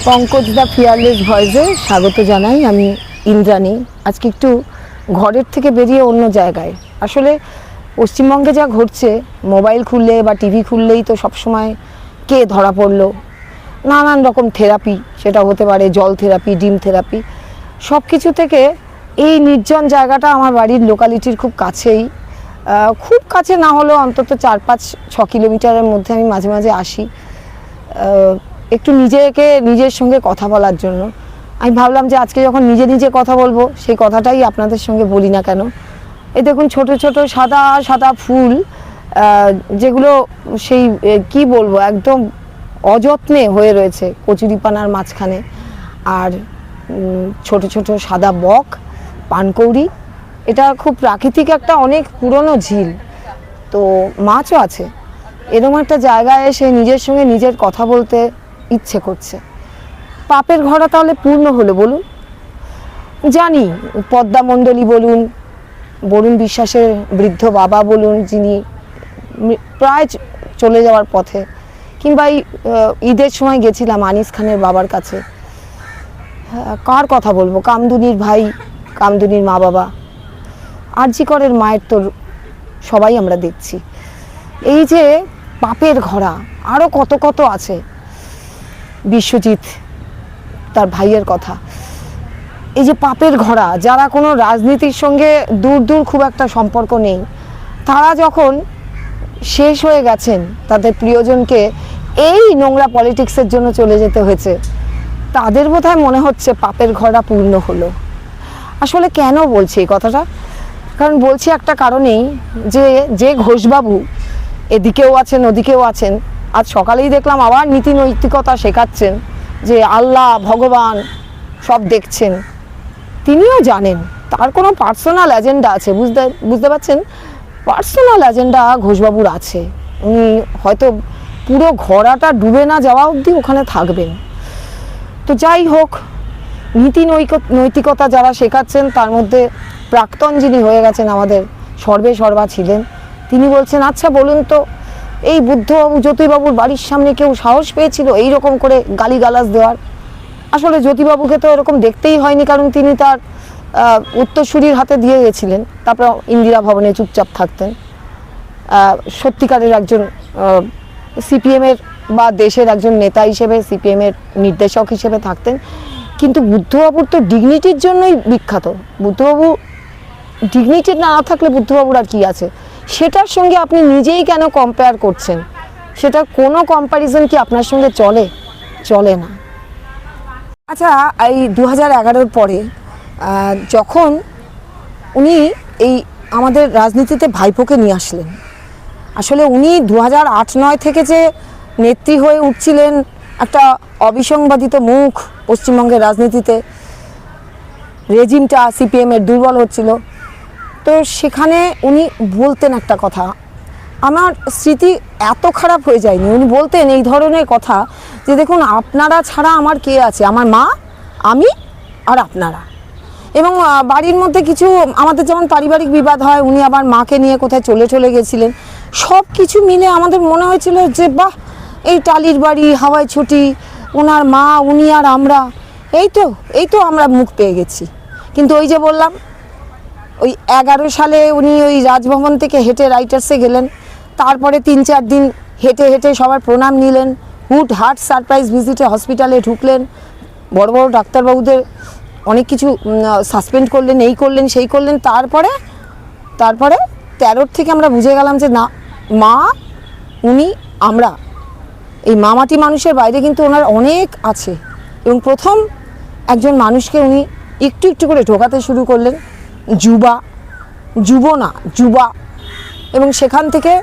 পঙ্কজ দা fearless ভয়েসে স্বাগত জানাই। আমি ইন্দ্রাণী। আজকে একটু ঘরের থেকে বেরিয়ে অন্য জায়গায়। আসলে পশ্চিমবঙ্গে যা ঘটছে, মোবাইল খুললে বা টিভি খুললেই তো সবসময় কে ধরা পড়লো, নানান রকম থেরাপি, সেটা হতে পারে জল থেরাপি, ডিম থেরাপি, সব কিছু থেকে এই নির্জন জায়গাটা আমার বাড়ির লোকালিটির খুব কাছেই, খুব কাছে না হলেও অন্তত 4-5-6 কিলোমিটারের মধ্যে আমি মাঝে মাঝে আসি একটু নিজের সঙ্গে কথা বলার জন্য। আমি ভাবলাম যে আজকে যখন নিজে কথা বলবো, সেই কথাটাই আপনাদের সঙ্গে বলি না কেন। এই দেখুন ছোট ছোট সাদা সাদা ফুল, যেগুলো সেই কি বলবো, একদম অযত্নে হয়ে রয়েছে কচুরিপানার মাঝখানে। আর ছোট ছোট সাদা বক, পানকৌড়ি। এটা খুব প্রাকৃতিক একটা অনেক পুরনো ঝিল, তো মাছও আছে। এরকম একটা জায়গায় এসে নিজের সঙ্গে নিজের কথা বলতে ইচ্ছে করছে। পাপের ঘোড়া তাহলে পূর্ণ হলো বলুন। জানি পদ্মা মণ্ডলী বলুন, বরুণ বিশ্বাসের বৃদ্ধ বাবা বলুন, যিনি প্রায় চলে যাওয়ার পথে, কিংবা ঈদের সময় গেছিলাম আনিস খানের বাবার কাছে। কার কথা বলবো, কামদুনির ভাই, কামদুনির মা বাবা, আরজি করের মায়ের তো সবাই আমরা দেখছি। এই যে পাপের ঘোড়া, আরও কত কত আছে। বিশ্বজিৎ, তার ভাইয়ের কথা। এই যে পাপের ঘোড়া, যারা কোনো রাজনীতির সঙ্গে দূর খুব একটা সম্পর্ক নেই, তারা যখন শেষ হয়ে গেছেন, তাদের প্রিয়জনকে এই নোংরা পলিটিক্সের জন্য চলে যেতে হয়েছে, তাদের বোধহয় মনে হচ্ছে পাপের ঘোড়া পূর্ণ হলো। আসলে কেন বলছি এই কথাটা? কারণ বলছি একটা কারণেই, যে ঘোষবাবু এদিকেও আছেন ওদিকেও আছেন, আজ সকালেই দেখলাম আবার নীতি নৈতিকতা শেখাচ্ছেন, যে আল্লাহ ভগবান সব দেখছেন। তিনিও জানেন তার কোনো পার্সোনাল এজেন্ডা আছে, বুঝতে পারছেন? পার্সোনাল এজেন্ডা ঘোষবাবুর আছে। উনি হয়তো পুরো ঘোড়াটা ডুবে না যাওয়া অবধি ওখানে থাকবেন। তো যাই হোক, নীতি নৈতিকতা যারা শেখাচ্ছেন, তার মধ্যে প্রাক্তন যিনি হয়ে গেছেন আমাদের সর্বা ছিলেন, তিনি বলছেন, আচ্ছা বলুন তো, এই বুদ্ধবাবু জ্যোতিবাবুর বাড়ির সামনে কেউ সাহস পেয়েছিল এই রকম করে গালিগালাজ দেওয়ার? আসলে জ্যোতিবাবুকে তো এরকম দেখতেই হয়নি, কারণ তিনি তার উত্তরসূরির হাতে দিয়ে গেছিলেন, তারপর ইন্দিরা ভবনে চুপচাপ থাকতেন। সত্যিকারের একজন সিপিএমের বা দেশের একজন নেতা হিসেবে, সিপিএমের নির্দেশক হিসেবে থাকতেন। কিন্তু বুদ্ধবাবুর তো ডিগনিটির জন্যই বিখ্যাত। বুদ্ধবাবু ডিগনিটি না থাকলে বুদ্ধবাবুর আর কি আছে? সেটার সঙ্গে আপনি নিজেই কেন কম্পেয়ার করছেন? সেটা কোনো কম্প্যারিজন কি আপনার সঙ্গে চলে না। আচ্ছা, এই 2011-র পরে যখন উনি এই আমাদের রাজনীতিতে ভাইপোকে নিয়ে আসলেন, আসলে উনি 2008-9 থেকে যে নেত্রী হয়ে উঠছিলেন, একটা অবিসংবাদিত মুখ পশ্চিমবঙ্গের রাজনীতিতে, রেজিমটা সিপিএমের দুর্বল হচ্ছিল, তো সেখানে উনি বলতেন একটা কথা, আমার স্মৃতি এত খারাপ হয়ে যায়নি। উনি বলতেন এই ধরনের কথা, যে দেখুন, আপনারা ছাড়া আমার কে আছে? আমার মা, আমি আর আপনারা। এবং বাড়ির মধ্যে কিছু আমাদের যেমন পারিবারিক বিবাদ হয়, উনি আবার মাকে নিয়ে কোথায় চলে গেছিলেন, সব কিছু মিলে আমাদের মনে হয়েছিল যে বাহ, এই টালির বাড়ি, হাওয়ায় ছুটি, ওনার মা, উনি আর আমরা, এই তো আমরা মুখ পেয়ে গেছি। কিন্তু ওই যে বললাম, ওই 11 সালে উনি ওই রাজভবন থেকে হেঁটে রাইটার্সে গেলেন, তারপরে 3-4 দিন হেঁটে সবার প্রণাম নিলেন, হুটহাট সারপ্রাইজ ভিজিটে হসপিটালে ঢুকলেন, বড় ডাক্তারবাবুদের অনেক কিছু সাসপেন্ড করলেন, এই করলেন সেই করলেন। তারপরে 13 থেকে আমরা বুঝে গেলাম যে না, মা, উনি, আমরা, এই মামাটি মানুষের বাইরে কিন্তু ওনার অনেক আছে। এবং প্রথম একজন মানুষকে উনি একটু করে ঢোকাতে শুরু করলেন, যুবা। এবং সেখান থেকে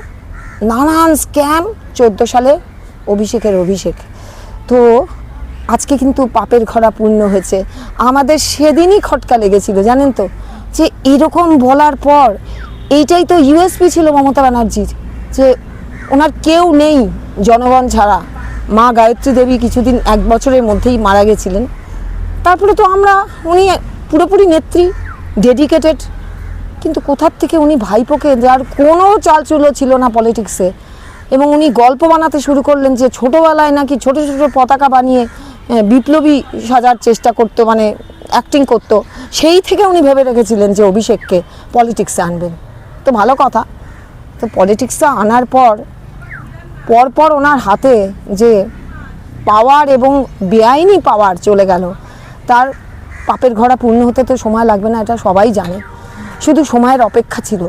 নানান স্ক্যাম, 14 সালে অভিষেক। তো আজকে কিন্তু পাপের ঘোড়া পূর্ণ হয়েছে। আমাদের সেদিনই খটকা লেগেছিল, জানেন তো, যে এরকম বলার পর এইটাই তো ইউএসপি ছিল মমতা ব্যানার্জির, যে ওনার কেউ নেই জনগণ ছাড়া। মা গায়ত্রী দেবী কিছুদিন, 1 বছরের মধ্যেই মারা গেছিলেন। তারপরে তো উনি পুরোপুরি নেত্রী, ডেডিকেটেড। কিন্তু কোথার থেকে উনি ভাইপোকে, যার কোনো চালচুলো ছিল না পলিটিক্সে, এবং উনি গল্প বানাতে শুরু করলেন যে ছোটোবেলায় নাকি ছোট পতাকা বানিয়ে বিপ্লবী সাজার চেষ্টা করতো, মানে অ্যাক্টিং করতো, সেই থেকে উনি ভেবে রেখেছিলেন যে অভিষেককে পলিটিক্সে আনবেন। তো ভালো কথা। তো পলিটিক্সে আনার পর পরপর ওনার হাতে যে পাওয়ার এবং বেআইনি পাওয়ার চলে গেল, তার পাপের ঘোড়া পূর্ণ হতে তো সময় লাগবে না, এটা সবাই জানে, শুধু সময়ের অপেক্ষা ছিল।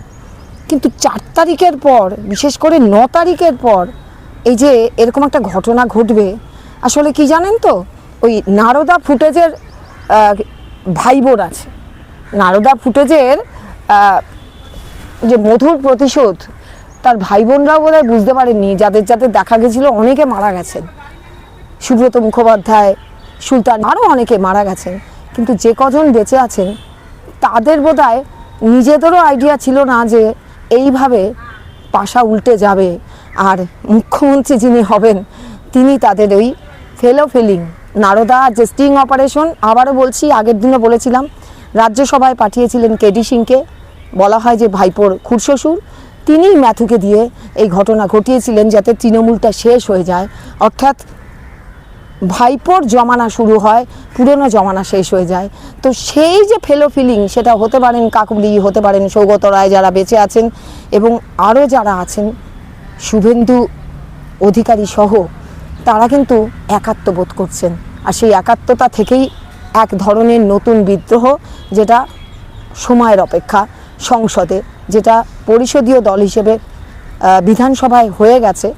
কিন্তু 4 তারিখের পর, বিশেষ করে 9 তারিখের পর এই যে এরকম একটা ঘটনা ঘটবে, আসলে কি জানেন তো, ওই নারদা ফুটেজের ভাই বোন আছে, নারদা ফুটেজের যে মধুর প্রতিশোধ, তার ভাই বোনরাও বোধহয় বুঝতে পারেননি, যাদের যাদের দেখা গেছিলো অনেকে মারা গেছেন, সুব্রত মুখোপাধ্যায়, সুলতান, আরও অনেকে মারা গেছেন। কিন্তু যে কজন বেঁচে আছেন তাদের বোধহয় নিজেদেরও আইডিয়া ছিল না যে এইভাবে পাশা উল্টে যাবে, আর মুখ্যমন্ত্রী যিনি হবেন তিনি তাদের ওই ফিলিং নারদা যে স্টিং অপারেশন, আবারও বলছি, আগের দিনও বলেছিলাম, রাজ্যসভায় পাঠিয়েছিলেন কেডি সিংকে, বলা হয় যে ভাইপোর খুড়শ্বশুর, তিনিই ম্যাথুকে দিয়ে এই ঘটনা ঘটিয়েছিলেন যাতে তৃণমূলটা শেষ হয়ে যায়, অর্থাৎ ভাইপোর জমানা শুরু হয়, পুরনো জমানা শেষ হয়ে যায়। তো সেই যে ফিলিং, সেটা হতে পারেন কাকলি, হতে পারেন সৌগত রায় যারা বেঁচে আছেন, এবং আরও যারা আছেন শুভেন্দু অধিকারী সহ, তারা কিন্তু একাত্মবোধ করছেন। আর সেই একাত্মতা থেকেই এক ধরনের নতুন বিদ্রোহ, যেটা সময়ের অপেক্ষা, সংসদে যেটা পরিষদীয় দল হিসেবে বিধানসভায় হয়ে গেছে,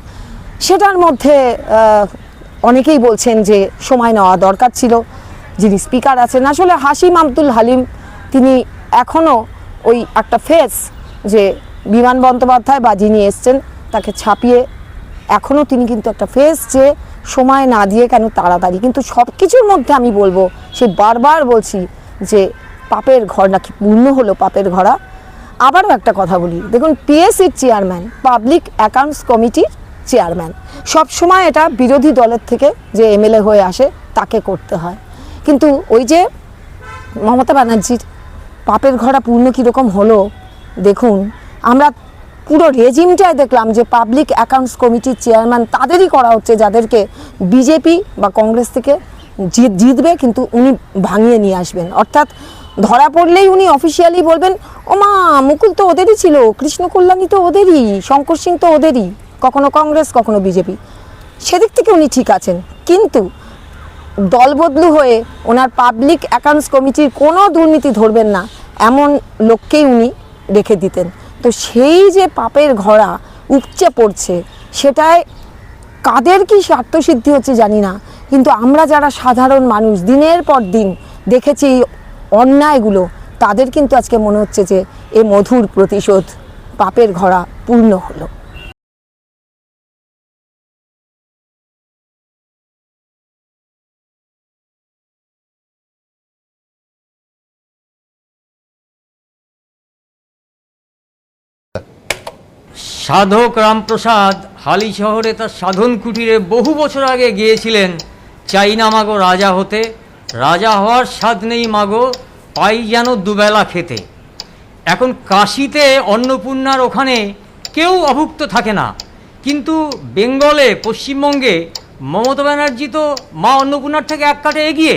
সেটার মধ্যে অনেকেই বলছেন যে সময় নেওয়া দরকার ছিল। যিনি স্পিকার আছেন আসলে হাশিম আব্দুল হালিম, তিনি এখনও ওই একটা ফেস, যে বিমান বন্দ্যোপাধ্যায় বা যিনি এসছেন তাকে ছাপিয়ে এখনও তিনি কিন্তু একটা ফেস, যে সময় না দিয়ে কেন তাড়াতাড়ি। কিন্তু সব কিছুর মধ্যে আমি বলবো, সে বারবার বলছি যে পাপের ঘর নাকি পূর্ণ হলো, পাপের ঘরা। আবারও একটা কথা বলি, দেখুন পিএসসির চেয়ারম্যান, পাবলিক অ্যাকাউন্টস কমিটির চেয়ারম্যান, সব সময় এটা বিরোধী দলের থেকে যে এমএলএ হয়ে আসে তাকে করতে হয়। কিন্তু ওই যে মমতা ব্যানার্জির পাপের ঘোড়া পূর্ণ কীরকম হলো দেখুন, আমরা পুরো রেজিমটাই দেখলাম যে পাবলিক অ্যাকাউন্টস কমিটির চেয়ারম্যান তাদেরই করা হচ্ছে যাদেরকে বিজেপি বা কংগ্রেস থেকে জিতবে, কিন্তু উনি ভাঙিয়ে নিয়ে আসবেন। অর্থাৎ ধরা পড়লেই উনি অফিসিয়ালি বলবেন, ও মা মুকুল তো ওদেরই ছিল, কৃষ্ণ কল্যাণী তো ওদেরই, শঙ্কর সিং তো ওদেরই, কখনো কংগ্রেস কখনো বিজেপি, সেদিক থেকে উনি ঠিক আছেন। কিন্তু দল বদলু হয়ে ওনার পাবলিক অ্যাকাউন্টস কমিটির কোনো দুর্নীতি ধরবেন না এমন লোককেই উনি রেখে দিতেন। তো সেই যে পাপের ঘোড়া উপচে পড়ছে, সেটায় কাদের কি স্বার্থসিদ্ধি হচ্ছে জানি না, কিন্তু আমরা যারা সাধারণ মানুষ দিনের পর দিন দেখেছি এই অন্যায়গুলো, তাদের কিন্তু আজকে মনে হচ্ছে যে এ মধুর প্রতিশোধ, পাপের ঘোড়া পূর্ণ হলো। সাধক রামপ্রসাদ হালি শহরে তার সাধন কুটিরে বহু বছর আগে গিয়েছিলেন, চাই না মাগো রাজা হতে, রাজা হওয়ার স্বাদ নেই মাগো, পাই যেন দুবেলা খেতে। এখন কাশিতে অন্নপূর্ণার ওখানে কেউ অভুক্ত থাকে না, কিন্তু বেঙ্গলে, পশ্চিমবঙ্গে মমতা ব্যানার্জি তো মা অন্নপূর্ণার থেকে এক কাটে এগিয়ে।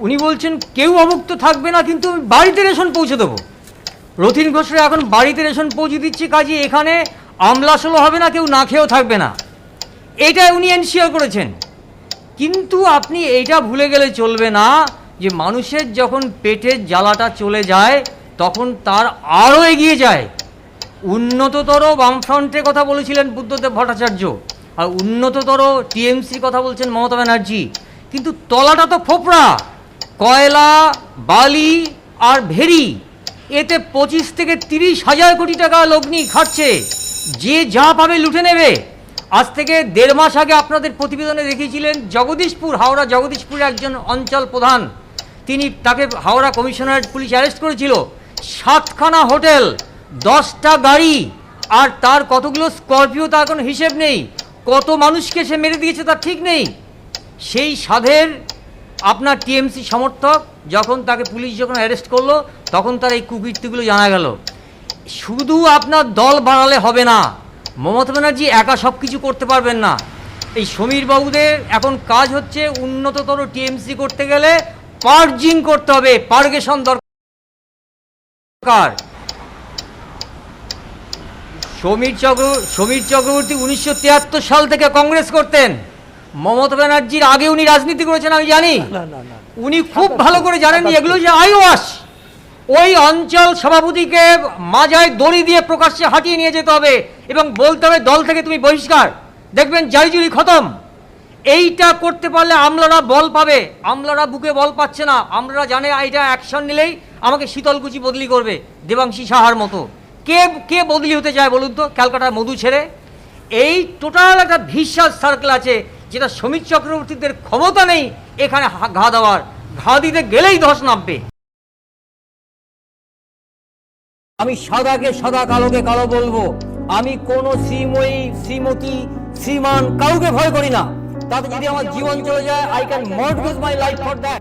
উনি বলছেন কেউ অভুক্ত থাকবে না, কিন্তু বাড়িতে রেশন পৌঁছে দেবো। রথীন ঘোষরা এখন বাড়িতে রেশন পৌঁছে দিচ্ছে, কাজে এখানে আমলাশলো হবে না, কেউ না খেয়েও থাকবে না, এইটাই উনি এনশিওর করেছেন। কিন্তু আপনি এইটা ভুলে গেলে চলবে না যে মানুষের যখন পেটের জ্বালাটা চলে যায় তখন তার আরও এগিয়ে যায়। উন্নততর বামফ্রন্টের কথা বলেছিলেন বুদ্ধদেব ভট্টাচার্য, আর উন্নততর টিএমসির কথা বলছেন মমতা ব্যানার্জি, কিন্তু তলাটা তো ফোপড়া, কয়লা, বালি আর ভেরি, এতে 25 থেকে 30 হাজার কোটি টাকা লগ্নি খাচ্ছে, যে যা পাবে লুটে নেবে। আজ থেকে 1.5 মাস আগে আপনাদের প্রতিবেদনে দেখিয়েছিলেন জগদীশপুর, হাওড়া জগদীশপুরের একজন অঞ্চল প্রধান, তাকে হাওড়া কমিশনারেট পুলিশ অ্যারেস্ট করেছিল। 7খানা হোটেল, 10টা গাড়ি, আর তার কতগুলো স্করপিও, তার কোনো হিসেব নেই। কত মানুষকে সে মেরে দিয়েছে তার ঠিক নেই। সেই সাধের আপনার টিএমসি সমর্থক, যখন তাকে পুলিশ যখন অ্যারেস্ট করলো তখন তার এই কুকীর্তিগুলো জানা গেল। শুধু আপনার দল বাড়ালে হবে না, মমতা ব্যানার্জি একা সব কিছু করতে পারবেন না। এই সমীর বাবুদের এখন কাজ হচ্ছে উন্নততর টিএমসি করতে গেলে পার্জিং করতে হবে, পার্গেশন দরকার। সমীর চক্রবর্তী 1973 সাল থেকে কংগ্রেস করতেন। মমতা ব্যানার্জির আগে উনি রাজনীতি করেছেন আমি জানি। উনি খুব ভালো করে জানেন এগুলো যে আইওয়াস। ওই অঞ্চল সভাপতিকে মাজায় দড়ি দিয়ে প্রকাশ্যে হাঁটিয়ে নিয়ে যেতে হবে এবং বলতে হবে দল থেকে তুমি বহিষ্কার, দেখবেন জারিজুরি খতম। এইটা করতে পারলে আমলারা বল পাবে। আমলারা বুকে বল পাচ্ছে না, আমলারা জানে এইটা অ্যাকশন নিলেই আমাকে শীতলকুচি বদলি করবে দেবাংশী সাহার মতো। কে কে বদলি হতে চায় বলুন তো ক্যালকাটার মধু ছেড়ে? এই টোটাল একটা ভিশাস সার্কেল আছে যেটা সমীর চক্রবর্তীদের ক্ষমতা নেই এখানে ঘা দেওয়ার। ঘা দিতে গেলেই ধস নামবে। আমি সাদাকে সাদা, কালোকে কালো বলবো। আমি কোনো শ্রীময়ী, শ্রীমতী, শ্রীমান কাউকে ভয় করি না। তাতে যদি আমার জীবন চলে যায়, I can mortgage my life for that.